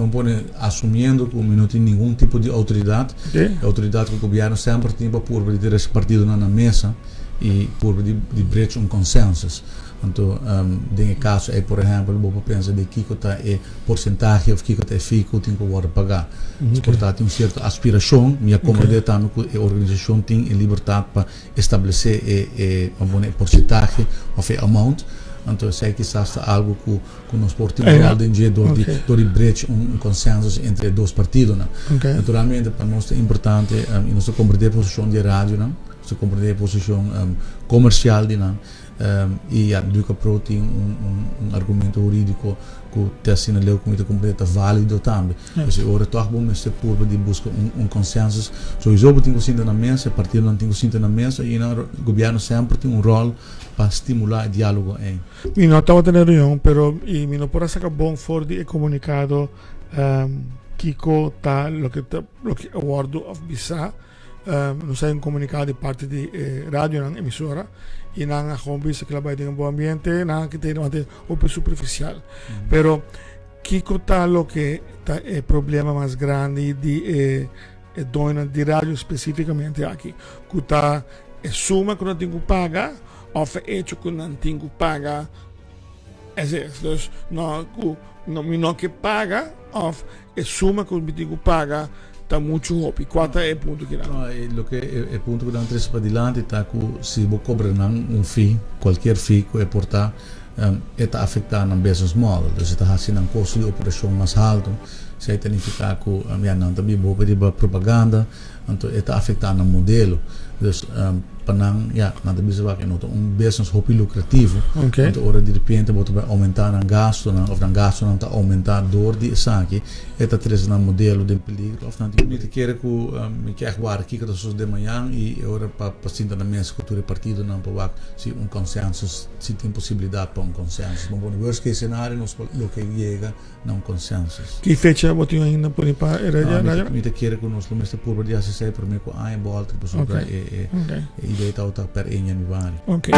não pode assumindo que não tem nenhum tipo de autoridade. A autoridade que o governo sempre tem para pôr esse partido na mesa e por de brecha consenso. Então, em caso é, por exemplo, vou pensar de que está é porcentagem ou que está fico tem que agora pagar. Portanto, tem uma certa aspiração, me acomodei tanto que a organização tem a liberdade para estabelecer uma porcentagem ou amount. Então, sei que isso é algo que nós podemos de brecha consenso entre dois partidos. Naturalmente, para nós é importante nós compreender a posição de rádio, nós compreender a posição comercial e a Duca Pro tem argumento jurídico que está sendo completamente válido também. Mas agora estou a por de buscar consenso. So, isso tem que ser na mesa, o partido não tem que ser na mesa e o governo sempre tem rol para estimular o diálogo. Mi não estava tendo reunião, pero e mi não pode sacar bom fora de comunicado Kiko tá lo que award of Bisa não sai comunicado de parte de rádio na emissora e não a hobby se que vai ter um bom ambiente não que tem uma superficial pero Kiko tá lo que tá é problema mais grande de dona de rádio especificamente aqui que tá suma que não tem que pagar ou hecho que não tem que pagar dus não que paga ou suma que não tem que pagar está muito rápido. Qual é o ponto que dá? O ponto que dá três para adiante está que se você cobra fee, qualquer fee que é portar, está afetando o business model. Então, se está fazendo um custo de operação mais alto, se significa que não também vou pedir propaganda, então está afetando o modelo. Então, para não bisa que business hobby lucrativo, então ora de repente vai aumentar o gasto, ou o gasto não está aumentar dor de saque, está trazendo um modelo de peligro, ou não tem que me quer guardar aqui que das de manhã e ora para sentar na mesa com o partido não para se consenso, se tem possibilidade para consenso. Bom, no worst case cenário nós lo que chega não consenso. Que fecha botou ainda por ir para era me quer que nós lo por dia se sai para mim com a volta para sobre ideia está per januari. Ok.